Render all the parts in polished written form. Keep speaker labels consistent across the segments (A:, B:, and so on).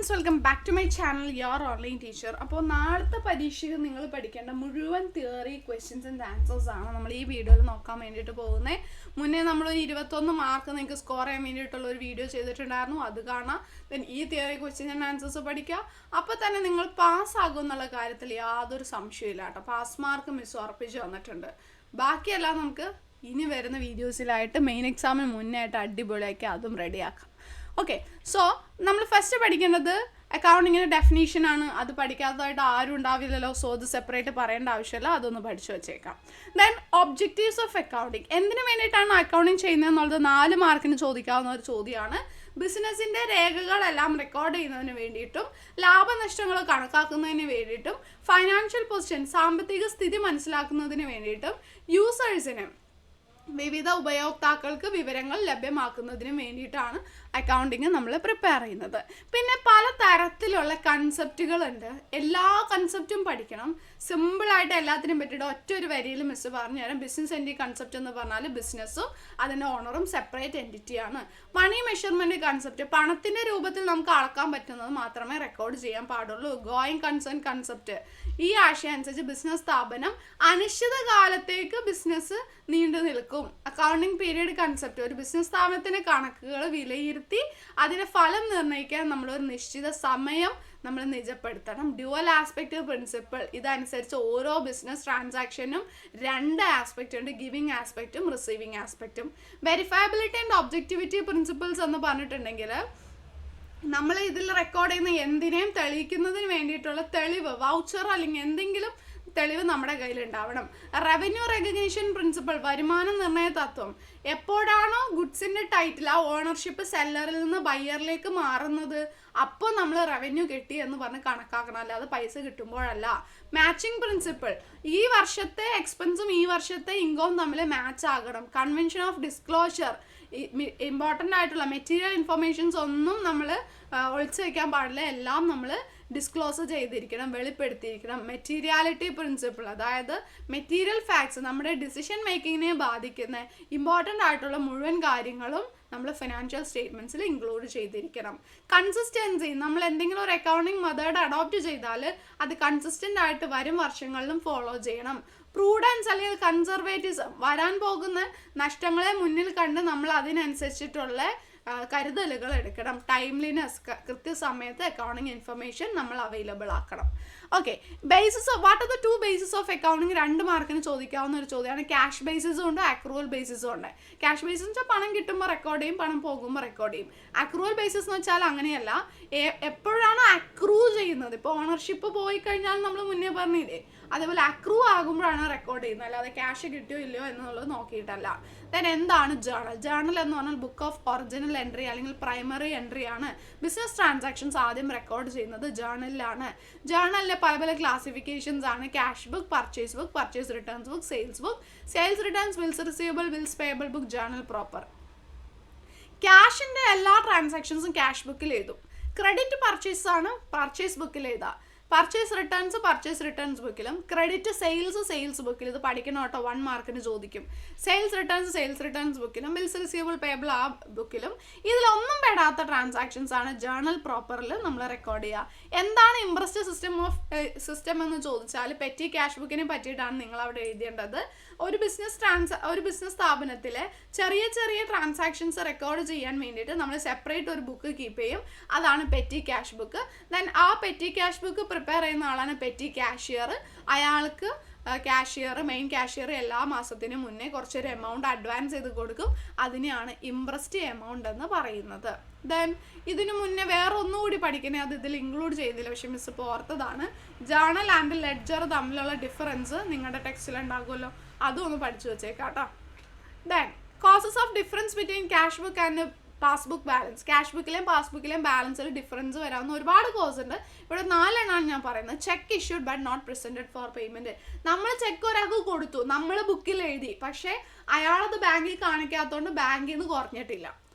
A: Friends, welcome back to my channel your online teacher. അപ്പോൾ നാളത്തെ പരീക്ഷയിൽ നിങ്ങൾ പഠിക്കേണ്ട മുഴുവൻ തിയറി ക്വസ്റ്റ്യൻസ് ആൻഡ് ആൻസേഴ്സ് ആണ് നമ്മൾ ഈ വീഡിയോയിൽ നോക്കാൻ വേണ്ടിയിട്ട് പോകുന്നത്. മുന്നേ നമ്മളൊരു 21 മാർക്ക് നിങ്ങൾക്ക് സ്കോർ ചെയ്യാൻ വേണ്ടിയിട്ടുള്ള ഒരു വീഡിയോ ചെയ്തിട്ടുണ്ടായിരുന്നു, അത് കാണാം. ദെൻ ഈ തിയറി ക്വസ്റ്റ്യൻ ആൻഡ് ആൻസേഴ്സ് പഠിക്കുക. അപ്പോൾ തന്നെ നിങ്ങൾ പാസ്സാകും എന്നുള്ള കാര്യത്തിൽ യാതൊരു സംശയമില്ല കേട്ടോ. പാസ് മാർക്ക് മിസ് ഉറപ്പിച്ച് വന്നിട്ടുണ്ട്. ബാക്കിയെല്ലാം നമുക്ക് ഇനി വരുന്ന വീഡിയോസിലായിട്ട് മെയിൻ എക്സാമിന് മുന്നേ ആയിട്ട് അടിപൊളിയാക്കി അതും റെഡിയാക്കാം. ഓക്കെ, സോ നമ്മൾ ഫസ്റ്റ് പഠിക്കേണ്ടത് അക്കൗണ്ടിങ്ങിൻ്റെ ഡെഫിനീഷനാണ്. അത് പഠിക്കാത്തതായിട്ട് ആരും ഉണ്ടാവില്ലല്ലോ, സോ അത് സെപ്പറേറ്റ് പറയേണ്ട ആവശ്യമില്ല, അതൊന്ന് പഠിച്ചു വെച്ചേക്കാം. ദെൻ ഒബ്ജക്റ്റീവ്സ് ഓഫ് അക്കൗണ്ടിങ്, എന്തിനു വേണ്ടിയിട്ടാണ് അക്കൗണ്ടിങ് ചെയ്യുന്നത് എന്നുള്ളത് 4 മാർക്കിന് ചോദിക്കാവുന്ന ഒരു ചോദ്യമാണ്. ബിസിനസ്സിൻ്റെ രേഖകളെല്ലാം റെക്കോർഡ് ചെയ്യുന്നതിന് വേണ്ടിയിട്ടും ലാഭനഷ്ടങ്ങൾ കണക്കാക്കുന്നതിന് വേണ്ടിയിട്ടും ഫൈനാൻഷ്യൽ പൊസിഷൻ സാമ്പത്തിക സ്ഥിതി മനസ്സിലാക്കുന്നതിന് വേണ്ടിയിട്ടും യൂസേഴ്സിന് വിവിധ ഉപയോക്താക്കൾക്ക് വിവരങ്ങൾ ലഭ്യമാക്കുന്നതിന് വേണ്ടിയിട്ടാണ് അക്കൗണ്ടിങ് നമ്മൾ പ്രിപ്പയർ ചെയ്യുന്നത്. പിന്നെ പല തരത്തിലുള്ള കൺസെപ്റ്റുകളുണ്ട്, എല്ലാ കൺസെപ്റ്റും പഠിക്കണം. സിമ്പിളായിട്ട് എല്ലാത്തിനും പറ്റിയിട്ട് ഒറ്റ ഒരു വരിയിൽ മിസ് പറഞ്ഞു തരാം. ബിസിനസ് എൻറ്റി കൺസെപ്റ്റ് എന്ന് പറഞ്ഞാൽ ബിസിനസ്സും അതിൻ്റെ ഓണറും സെപ്പറേറ്റ് എൻറ്റിറ്റിയാണ്. മണി മെഷർമെൻറ്റ് കൺസെപ്റ്റ്, പണത്തിൻ്റെ രൂപത്തിൽ നമുക്ക് അളക്കാൻ പറ്റുന്നത് മാത്രമേ റെക്കോർഡ് ചെയ്യാൻ പാടുള്ളൂ. ഗോയിങ് കൺസേൺ കൺസെപ്റ്റ്, ഈ ആശയം അനുസരിച്ച് ബിസിനസ് സ്ഥാപനം അനിശ്ചിത കാലത്തേക്ക് ബിസിനസ് നീണ്ടു നിൽക്കും. അക്കൗണ്ടിങ് പീരീഡ് കൺസെപ്റ്റ്, ഒരു ബിസിനസ് സ്ഥാപനത്തിൻ്റെ കണക്കുകൾ വിലയിരുത്തി അതിൻ്റെ ഫലം നിർണ്ണയിക്കാൻ നമ്മളൊരു നിശ്ചിത സമയം നമ്മൾ നിജപ്പെടുത്തണം. ഡ്യുവൽ ആസ്പെക്റ്റ് പ്രിൻസിപ്പിൾ, ഇതനുസരിച്ച് ഓരോ ബിസിനസ് ട്രാൻസാക്ഷനും 2 ആസ്പെക്റ്റ് ഉണ്ട്, ഗിവിങ് ആസ്പെക്റ്റും റിസീവിങ് ആസ്പെക്റ്റും. വെരിഫയബിലിറ്റി ആൻഡ് ഒബ്ജക്റ്റിവിറ്റി പ്രിൻസിപ്പിൾസ് എന്ന് പറഞ്ഞിട്ടുണ്ടെങ്കിൽ നമ്മൾ ഇതിൽ റെക്കോർഡ് ചെയ്യുന്ന എന്തിനേയും തെളിയിക്കുന്നതിന് വേണ്ടിയിട്ടുള്ള തെളിവ്, വൗച്ചർ അല്ലെങ്കിൽ എന്തെങ്കിലും തെളിവ് നമ്മുടെ കയ്യിലുണ്ടാവണം. റവന്യൂ റെക്കഗ്നീഷൻ പ്രിൻസിപ്പിൾ, വരുമാന നിർണയ തത്വം, എപ്പോഴാണോ ഗുഡ്സിൻ്റെ ടൈറ്റിൽ ആ ഓണർഷിപ്പ് സെല്ലറിൽ നിന്ന് ബയ്യറിലേക്ക് മാറുന്നത് അപ്പോൾ നമ്മൾ റവന്യൂ കിട്ടി എന്ന് പറഞ്ഞ് കണക്കാക്കണം, അല്ലാതെ പൈസ കിട്ടുമ്പോഴല്ല. മാച്ചിങ് പ്രിൻസിപ്പിൾ, ഈ വർഷത്തെ എക്സ്പെൻസും ഈ വർഷത്തെ ഇൻകവും തമ്മിൽ മാച്ച് ആകണം. കൺവെൻഷൻ ഓഫ് ഡിസ്ക്ലോഷർ, ഇമ്പോർട്ടൻ്റ് ആയിട്ടുള്ള മെറ്റീരിയൽ ഇൻഫർമേഷൻസ് ഒന്നും നമ്മൾ ഒളിച്ചു വയ്ക്കാൻ പാടില്ല, എല്ലാം നമ്മൾ ഡിസ്ക്ലോസ് ചെയ്തിരിക്കണം, വെളിപ്പെടുത്തിയിരിക്കണം. മെറ്റീരിയാലിറ്റി പ്രിൻസിപ്പിൾ, അതായത് മെറ്റീരിയൽ ഫാക്ട്സ്, നമ്മുടെ ഡിസിഷൻ മേക്കിങ്ങിനെ ബാധിക്കുന്ന ഇമ്പോർട്ടൻ്റ് ആയിട്ടുള്ള മുഴുവൻ കാര്യങ്ങളും നമ്മൾ ഫിനാൻഷ്യൽ സ്റ്റേറ്റ്മെൻറ്റ്സിൽ ഇൻക്ലൂഡ് ചെയ്തിരിക്കണം. കൺസിസ്റ്റൻസി, നമ്മൾ എന്തെങ്കിലും ഒരു അക്കൗണ്ടിങ് മെത്തേഡ് അഡോപ്റ്റ് ചെയ്താൽ അത് കൺസിസ്റ്റൻ്റ് ആയിട്ട് വരും വർഷങ്ങളിലും ഫോളോ ചെയ്യണം. പ്രൂഡൻസ് അല്ലെങ്കിൽ കൺസർവേറ്റിസം, വരാൻ പോകുന്ന നഷ്ടങ്ങളെ മുന്നിൽ കണ്ട് നമ്മൾ അതിനനുസരിച്ചിട്ടുള്ള കരുതലുകൾ എടുക്കണം. ടൈംലിനെസ്, കൃത്യസമയത്ത് അക്കൗണ്ടിങ് ഇൻഫർമേഷൻ നമ്മൾ അവൈലബിൾ ആക്കണം. Okay, basis of what are the 2 basis of accounting 2 മാർക്കിന് ചോദിക്കാവുന്ന ഒരു ചോദ്യമാണ്. ക്യാഷ് ബേസിസും ഉണ്ട്, അക്രൂവൽ ബേസിസും ഉണ്ട്. ക്യാഷ് ബേസിസ് എന്ന് വെച്ചാൽ പണം കിട്ടുമ്പോൾ റെക്കോർഡ് ചെയ്യും, പണം പോകുമ്പോൾ റെക്കോർഡ് ചെയ്യും. അക്രൂവൽ ബേസിസ് എന്ന് വെച്ചാൽ അങ്ങനെയല്ല, എപ്പോഴാണ് അക്രൂ ചെയ്യുന്നത്, ഇപ്പോൾ ഓണർഷിപ്പ് പോയി കഴിഞ്ഞാൽ നമ്മൾ മുന്നേ പറഞ്ഞില്ലേ, അതേപോലെ അക്രൂ ആകുമ്പോഴാണ് റെക്കോർഡ് ചെയ്യുന്നത്, അല്ലാതെ ക്യാഷ് കിട്ടിയോ ഇല്ലയോ എന്നുള്ളത് നോക്കിയിട്ടല്ല. ദെൻ എന്താണ് ജേണൽ? ജേണൽ എന്ന് പറഞ്ഞാൽ ബുക്ക് ഓഫ് ഒറിജിനൽ എൻട്രി അല്ലെങ്കിൽ പ്രൈമറി എൻട്രി ആണ്. ബിസിനസ് ട്രാൻസാക്ഷൻസ് ആദ്യം റെക്കോർഡ് ചെയ്യുന്നത് ജേണലിലാണ്. ജേണലിലെ പല പല ക്ലാസിഫിക്കേഷൻസ് ആണ്. Cash book, purchase book, purchase returns book, sales book, sales returns, bills receivable, bills payable book, journal proper. ക്യാഷിൻ്റെ എല്ലാ ട്രാൻസാക്ഷൻസും ക്യാഷ് ബുക്കിൽ എഴുതും. ക്രെഡിറ്റ് പർച്ചേസ് ആണ് പർച്ചേസ് ബുക്കിൽ എഴുതുക. പർച്ചേസ് റിട്ടേൺസ് ബുക്കിലും, ക്രെഡിറ്റ് സെയിൽസ് ബുക്കിൽ, ഇത് പഠിക്കണം കേട്ടോ, 1 മാർക്കിന് ചോദിക്കും. സെയിൽസ് റിട്ടേൺസ് ബുക്കിലും, ബിൽസ് റിസീവബിൾ പേയബിൾ ആ ബുക്കിലും. ഇതിലൊന്നും പെടാത്ത ട്രാൻസാക്ഷൻസ് ആണ് ജേണൽ പ്രോപ്പറിൽ നമ്മൾ റെക്കോർഡ് ചെയ്യുക. എന്താണ് ഇംപ്രസ്ഡ് സിസ്റ്റം എന്ന് ചോദിച്ചാൽ പെറ്റി ക്യാഷ് ബുക്കിനെ പറ്റിയിട്ടാണ് നിങ്ങൾ അവിടെ എഴുതേണ്ടത്. ഒരു ബിസിനസ് സ്ഥാപനത്തിലെ ചെറിയ ചെറിയ ട്രാൻസാക്ഷൻസ് റെക്കോർഡ് ചെയ്യാൻ വേണ്ടിയിട്ട് നമ്മൾ സെപ്പറേറ്റ് ഒരു ബുക്ക് കീപ്പ് ചെയ്യും, അതാണ് പെറ്റി ക്യാഷ് ബുക്ക്. ദെൻ ആ പെറ്റി ക്യാഷ് ബുക്ക് പ്രിപ്പയർ ചെയ്യുന്ന ആളാണ് പെറ്റി കാഷ്യർ. അയാൾക്ക് മെയിൻ കാഷ്യർ എല്ലാ മാസത്തിനും മുന്നേ കുറച്ചൊരു എമൗണ്ട് അഡ്വാൻസ് ചെയ്ത് കൊടുക്കും, അതിനെയാണ് ഇംപ്രസ്ഡ് എമൗണ്ട് എന്ന് പറയുന്നത്. ദെൻ ഇതിനു മുന്നേ വേറെ ഒന്നുകൂടി പഠിക്കുന്നത്, അത് ഇതിൽ ഇൻക്ലൂഡ് ചെയ്തില്ല, പക്ഷെ മിസ് ഇപ്പോൾ ഓർത്തതാണ്. ജേണൽ ആൻഡ് ലെഡ്ജർ തമ്മിലുള്ള ഡിഫറൻസ് നിങ്ങളുടെ ടെക്സ്റ്റിൽ ഉണ്ടാകുമല്ലോ, അതും ഒന്ന് പഠിച്ചു വെച്ചേക്കാം കേട്ടോ. Then causes of difference between cash book and passbook balance, cash ബുക്കിലെയും പാസ്ബുക്കിലെയും ബാലൻസിൽ ഡിഫറൻസ് വരാവുന്ന ഒരുപാട് കോഴ്സ് ഉണ്ട്. ഇവിടെ 4 എണ്ണമാണ് ഞാൻ പറയുന്നത്. Cheque issued but not presented for payment, നമ്മൾ ചെക്ക് ഒരാൾക്ക് കൊടുത്തു, നമ്മൾ ബുക്കിൽ എഴുതി, പക്ഷേ അയാളത് ബാങ്കിൽ കാണിക്കാത്തതുകൊണ്ട് ബാങ്കിൽ നിന്ന് കുറഞ്ഞിട്ടില്ല.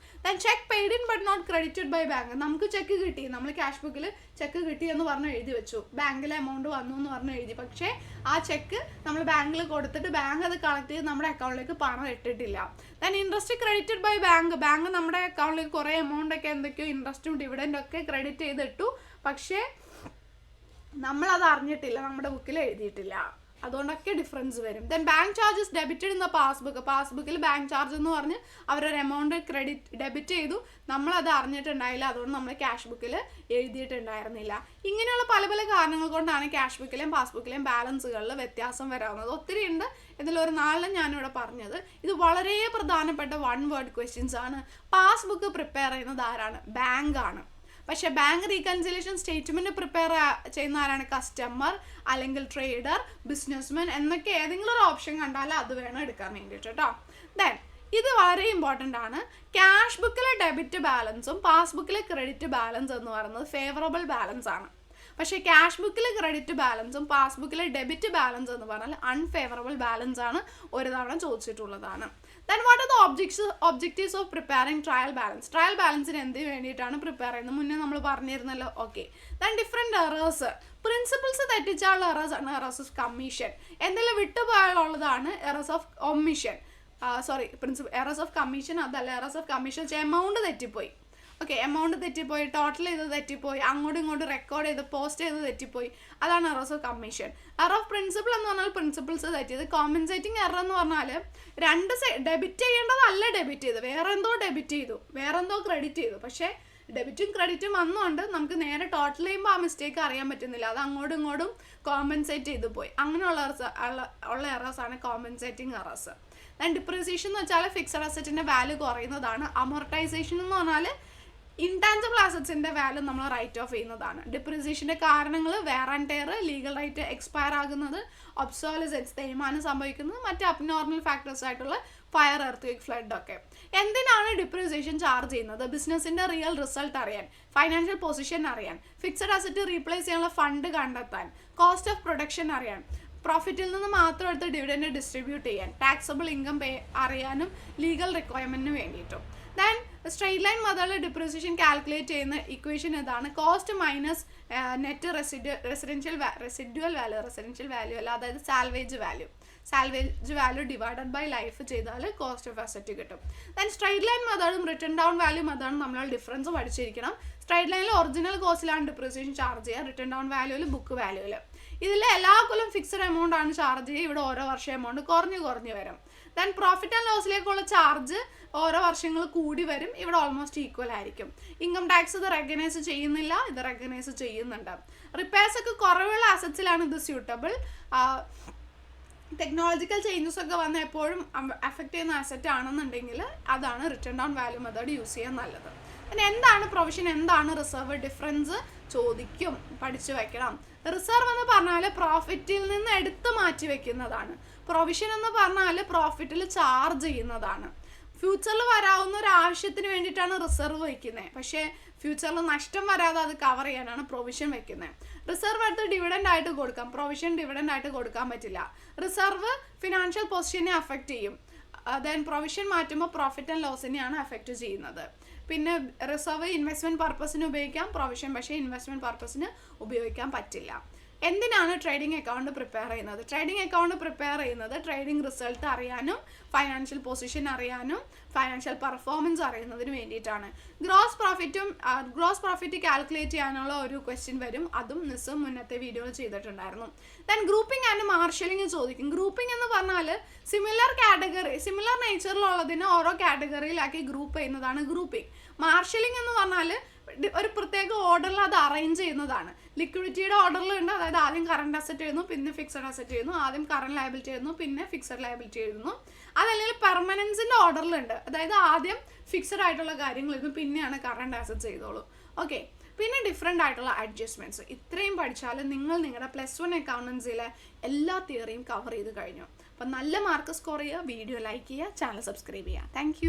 A: Then cheque paid in but not credited by bank. നമുക്ക് ചെക്ക് കിട്ടി, നമ്മൾ ക്യാഷ് ബുക്കിൽ ചെക്ക് കിട്ടി എന്ന് പറഞ്ഞ് എഴുതി വെച്ചു, ബാങ്കിലെ എമൗണ്ട് വന്നു എന്ന് പറഞ്ഞ് എഴുതി, പക്ഷേ ആ ചെക്ക് നമ്മൾ ബാങ്കിൽ കൊടുത്തിട്ട് ബാങ്ക് അത് കളക്ട് ചെയ്ത് നമ്മുടെ അക്കൗണ്ടിലേക്ക് പണം ഇട്ടിട്ടില്ല. Then interest credited by bank. Bank നമ്മുടെ അക്കൗണ്ടിലേക്ക് കുറേ എമൗണ്ട് ഒക്കെ എന്തൊക്കെയോ ഇൻട്രസ്റ്റും ഡിവിഡൻറ്റും ഒക്കെ ക്രെഡിറ്റ് ചെയ്തിട്ടു, പക്ഷേ നമ്മളത് അറിഞ്ഞിട്ടില്ല, നമ്മുടെ ബുക്കിൽ എഴുതിയിട്ടില്ല. അതുകൊണ്ടൊക്കെ ഡിഫറൻസ് വരും. Then bank charges debited in the passbook. പാസ്ബുക്കിൽ ബാങ്ക് ചാർജ് എന്ന് പറഞ്ഞ് അവരൊരു എമൗണ്ട് ഡെബിറ്റ് ചെയ്തു, നമ്മളത് അറിഞ്ഞിട്ടുണ്ടായില്ല, അതുകൊണ്ട് നമ്മൾ ക്യാഷ് ബുക്കിൽ എഴുതിയിട്ടുണ്ടായിരുന്നില്ല. ഇങ്ങനെയുള്ള പല പല കാരണങ്ങൾ കൊണ്ടാണ് ക്യാഷ് ബുക്കിലെയും പാസ്ബുക്കിലെയും ബാലൻസുകളിൽ വ്യത്യാസം വരാവുന്നത്. ഒത്തിരി ഉണ്ട്, ഇതിലൊരു 4 ഞാനിവിടെ പറഞ്ഞത്. ഇത് വളരെ പ്രധാനപ്പെട്ട 1 വേർഡ് ക്വസ്റ്റ്യൻസ് ആണ്. പാസ്ബുക്ക് പ്രിപ്പയർ ചെയ്യുന്നത് ആരാണ്? ബാങ്ക് ആണ്. പക്ഷേ ബാങ്ക് റീകൺസിലേഷൻ സ്റ്റേറ്റ്മെന്റ് പ്രിപ്പയർ ചെയ്യുന്ന ആരാണ്? കസ്റ്റമർ, അല്ലെങ്കിൽ ട്രേഡർ, ബിസിനസ്മാൻ എന്നൊക്കെ ഏതെങ്കിലും ഒരു ഓപ്ഷൻ കണ്ടാൽ അത് വേണം എടുക്കാൻ വേണ്ടിയിട്ട് കേട്ടോ. ദെൻ ഇത് വളരെ ഇമ്പോർട്ടൻ്റ് ആണ്. ക്യാഷ് ബുക്കിലെ ഡെബിറ്റ് ബാലൻസും പാസ്ബുക്കിലെ ക്രെഡിറ്റ് ബാലൻസ് എന്ന് പറയുന്നത് ഫേവറബിൾ ബാലൻസ് ആണ്. പക്ഷേ ക്യാഷ് ബുക്കിലെ ക്രെഡിറ്റ് ബാലൻസും പാസ്ബുക്കിലെ ഡെബിറ്റ് ബാലൻസ് എന്ന് പറഞ്ഞാൽ അൺഫേവറബിൾ ബാലൻസ് ആണ്, ഒരു തവണ ചോദിച്ചിട്ടുള്ളതാണ്. Then what are the objectives of preparing trial balance. Trial ബാലൻസിന് എന്ത് വേണ്ടിയിട്ടാണ് പ്രിപ്പയർ ചെയ്യുന്നത്? മുന്നേ നമ്മൾ പറഞ്ഞിരുന്നല്ലോ. Okay. Then different errors. Principles തെറ്റിച്ചാലുള്ള എറേഴ്സ് ആണ് എറേഴ്സ് ഓഫ് കമ്മീഷൻ. എന്തെങ്കിലും വിട്ടുപോയാലുള്ളതാണ് errors of omission. Errors of commission അതല്ല, എറേഴ്സ് ഓഫ് കമ്മീഷൻ എമൗണ്ട് തെറ്റിപ്പോയി. ഓക്കെ, എമൗണ്ട് തെറ്റിപ്പോയി, ടോട്ടൽ ചെയ്ത് തെറ്റിപ്പോയി, അങ്ങോട്ടും ഇങ്ങോട്ടും റെക്കോർഡ് ചെയ്ത് പോസ്റ്റ് ചെയ്ത് തെറ്റിപ്പോയി, അതാണ് errors of commission. Error of principle എന്ന് പറഞ്ഞാൽ പ്രിൻസിപ്പിൾസ് തെറ്റിയത്. കോമ്പൻസേറ്റിംഗ് എറർ എന്ന് പറഞ്ഞാൽ ഡെബിറ്റ് ചെയ്യേണ്ടതല്ല ഡെബിറ്റ് ചെയ്ത്, വേറെ എന്തോ ഡെബിറ്റ് ചെയ്തു, വേറെ എന്തോ ക്രെഡിറ്റ് ചെയ്തു, പക്ഷേ ഡെബിറ്റും ക്രെഡിറ്റും വന്നുകൊണ്ട് നമുക്ക് നേരെ ടോട്ടൽ ചെയ്യുമ്പോൾ ആ മിസ്റ്റേക്ക് അറിയാൻ പറ്റുന്നില്ല, അത് അങ്ങോട്ടും ഇങ്ങോട്ടും കോമ്പൻസേറ്റ് ചെയ്ത് പോയി. അങ്ങനെയുള്ള എറേഴ്സാണ് കോമ്പൻസേറ്റിംഗ് എറേഴ്സ്. ദെൻ ഡിപ്രീസിയേഷൻ എന്ന് വെച്ചാൽ ഫിക്സഡ് അസറ്റിൻ്റെ വാല്യൂ കുറയുന്നതാണ്. അമോർട്ടൈസേഷൻ എന്ന് പറഞ്ഞാൽ ഇൻടാഞ്ചിബിൾ അസറ്റ്സിൻ്റെ വാല്യൂ നമ്മൾ റൈറ്റ് ഓഫ് ചെയ്യുന്നതാണ്. ഡിപ്രീസിയേഷൻ്റെ കാരണങ്ങൾ wear and tear, legal right expire ആകുന്നത്, ഒബ്സോലസൻസ് തേയ്മാനം സംഭവിക്കുന്നത്, മറ്റ് അബ്നോർമൽ ഫാക്ടേഴ്സ് ആയിട്ടുള്ള ഫയർ, എർത്ത്, ഫ്ലഡ് ഒക്കെ. എന്തിനാണ് ഡിപ്രീസിയേഷൻ ചാർജ് ചെയ്യുന്നത്? ബിസിനസിൻ്റെ റിയൽ റിസൾട്ട് അറിയാൻ, ഫൈനാൻഷ്യൽ പൊസിഷൻ അറിയാൻ, ഫിക്സഡ് അസറ്റ് റീപ്ലേസ് ചെയ്യാനുള്ള ഫണ്ട് കണ്ടെത്താൻ, കോസ്റ്റ് ഓഫ് പ്രൊഡക്ഷൻ അറിയാൻ, പ്രോഫിറ്റിൽ നിന്ന് മാത്രം എടുത്ത് ഡിവിഡൻഡ് ഡിസ്ട്രിബ്യൂട്ട് ചെയ്യാൻ, ടാക്സബിൾ ഇൻകം അറിയാനും ലീഗൽ റിക്വയർമെൻറ്റിന് വേണ്ടിയിട്ടും. ദെൻ സ്ട്രെയിറ്റ് ലൈൻ മെത്തേഡിൽ ഡിപ്രീസിയേഷൻ കാൽക്കുലേറ്റ് ചെയ്യുന്ന ഇക്വേഷൻ ഇതാണ്. Cost minus net residential value അല്ല, അതായത് salvage value divided by life ചെയ്താൽ കോസ്റ്റ് ഓഫ് അസറ്റ് കിട്ടും. ദെൻ സ്ട്രെയിറ്റ് ലൈൻ മെത്തേഡും റിട്ടേൺ ഡൗൺ വാല്യൂ മെത്തേഡും നമ്മൾ ഡിഫറൻസ് പഠിച്ചിരിക്കണം. സ്ട്രെയിറ്റ് ലൈനിൽ ഒറിജിനൽ കോസ്റ്റിലാണ് ഡിപ്രീസിയേഷൻ ചാർജ് ചെയ്യുക, റിട്ടേൺ ഡൗൺ വാല്യൂവിൽ ബുക്ക് വാല്യൂവിൽ. ഇതിൽ എല്ലാ കൊല്ലം ഫിക്സഡ് എമൗണ്ട് ആണ് ചാർജ് ചെയ്യുക, ഇവിടെ ഓരോ വർഷം എമൗണ്ട് കുറഞ്ഞു വരും. ദെൻ പ്രോഫിറ്റ് ആൻഡ് ലോസിലേക്കുള്ള ചാർജ് ഓരോ വർഷങ്ങൾ കൂടി വരും, ഇവിടെ ഓൾമോസ്റ്റ് ഈക്വൽ ആയിരിക്കും. ഇൻകം ടാക്സ് ഇത് റെക്കഗ്നൈസ് ചെയ്യുന്നില്ല, ഇത് റെക്കഗ്നൈസ് ചെയ്യുന്നുണ്ട്. റിപ്പയർസ് ഒക്കെ കുറവുള്ള അസറ്റ്സിലാണ് ഇത് സ്യൂട്ടബിൾ. ടെക്നോളജിക്കൽ ചേഞ്ചസ് ഒക്കെ വന്ന് എപ്പോഴും അഫക്റ്റ് ചെയ്യുന്ന അസറ്റ് ആണെന്നുണ്ടെങ്കിൽ അതാണ് return down value method use ചെയ്യാൻ നല്ലത്. പിന്നെ എന്താണ് പ്രൊവിഷൻ, എന്താണ് റിസർവ്, ഡിഫറൻസ് ചോദിക്കും, പഠിച്ചു വെക്കണം. റിസർവ് എന്ന് പറഞ്ഞാൽ പ്രോഫിറ്റിൽ നിന്ന് എടുത്ത് മാറ്റി വെക്കുന്നതാണ്. പ്രൊവിഷൻ എന്ന് പറഞ്ഞാൽ പ്രോഫിറ്റിൽ ചാർജ് ചെയ്യുന്നതാണ്. ഫ്യൂച്ചറിൽ വരാവുന്ന ഒരു ആവശ്യത്തിന് വേണ്ടിയിട്ടാണ് റിസർവ് വയ്ക്കുന്നത്, പക്ഷേ ഫ്യൂച്ചറിൽ നഷ്ടം വരാതെ അത് കവർ ചെയ്യാനാണ് പ്രൊവിഷൻ വെക്കുന്നത്. റിസർവ് എടുത്ത് ഡിവിഡൻഡ് ആയിട്ട് കൊടുക്കാം, പ്രൊവിഷൻ ഡിവിഡൻഡ് ആയിട്ട് കൊടുക്കാൻ പറ്റില്ല. റിസർവ് ഫിനാൻഷ്യൽ പൊസിഷനെ അഫക്റ്റ് ചെയ്യും, ദെൻ പ്രൊവിഷൻ മാറ്റുമ്പോൾ പ്രോഫിറ്റ് ആൻഡ് ലോസിനെയാണ് അഫക്റ്റ് ചെയ്യുന്നത്. പിന്നെ റിസർവ് ഇൻവെസ്റ്റ്മെൻറ്റ് പർപ്പസിന് ഉപയോഗിക്കാം, പ്രൊവിഷൻ പക്ഷേ ഇൻവെസ്റ്റ്മെൻറ്റ് പർപ്പസിന് ഉപയോഗിക്കാൻ പറ്റില്ല. എന്തിനാണ് ട്രേഡിംഗ് അക്കൗണ്ട് പ്രിപ്പയർ ചെയ്യുന്നത്? ട്രേഡിംഗ് അക്കൗണ്ട് പ്രിപ്പയർ ചെയ്യുന്നത് ട്രേഡിംഗ് റിസൾട്ട് അറിയാനും ഫൈനാൻഷ്യൽ പൊസിഷൻ അറിയാനും ഫൈനാൻഷ്യൽ പെർഫോമൻസ് അറിയുന്നതിന് വേണ്ടിയിട്ടാണ്. ഗ്രോസ് പ്രോഫിറ്റ് കാൽക്കുലേറ്റ് ചെയ്യാനുള്ള ഒരു ക്വസ്റ്റ്യൻ വരും, അതും നിസ്സും മുന്നത്തെ വീഡിയോയിൽ ചെയ്തിട്ടുണ്ടായിരുന്നു. ദെൻ ഗ്രൂപ്പിംഗ് ആൻഡ് മാർഷലിംഗ് ചോദിക്കും. ഗ്രൂപ്പിംഗ് എന്ന് പറഞ്ഞാൽ സിമിലർ നേച്ചറിലുള്ളതിനെ ഓരോ കാറ്റഗറിയിലാക്കി ഗ്രൂപ്പ് ചെയ്യുന്നതാണ് ഗ്രൂപ്പിംഗ്. മാർഷലിംഗ് എന്ന് പറഞ്ഞാൽ ഒരു പ്രത്യേക ഓർഡറിൽ അത് അറേഞ്ച് ചെയ്യുന്നതാണ്. ലിക്വിഡിറ്റിയുടെ ഓർഡറിലുണ്ട്, അതായത് ആദ്യം കറണ്ട് അസറ്റ് എഴുതുന്നു, പിന്നെ ഫിക്സഡ് അസറ്റ് എഴുതുന്നു, ആദ്യം കറണ്ട് ലയബിലിറ്റി എഴുതുന്നു, പിന്നെ ഫിക്സഡ് ലയബിലിറ്റി എഴുതുന്നു. അതല്ലെങ്കിൽ പെർമനൻസിൻ്റെ ഓർഡറിലുണ്ട്, അതായത് ആദ്യം ഫിക്സഡ് ആയിട്ടുള്ള കാര്യങ്ങൾ എഴുതുന്നു, പിന്നെയാണ് കറണ്ട് അസറ്റ്സ് ചെയ്തോളൂ. ഓക്കെ, പിന്നെ ഡിഫറെൻ്റ് ആയിട്ടുള്ള അഡ്ജസ്റ്റ്മെൻറ്റ്സ്. ഇത്രയും പഠിച്ചാൽ നിങ്ങൾ നിങ്ങളുടെ +1 അക്കൗണ്ടൻസിയിലെ എല്ലാ തിയറിയും കവർ ചെയ്ത് കഴിഞ്ഞു. അപ്പം നല്ല മാർക്ക് സ്കോർ ചെയ്യുക, വീഡിയോ ലൈക്ക് ചെയ്യുക, ചാനൽ സബ്സ്ക്രൈബ് ചെയ്യുക. താങ്ക്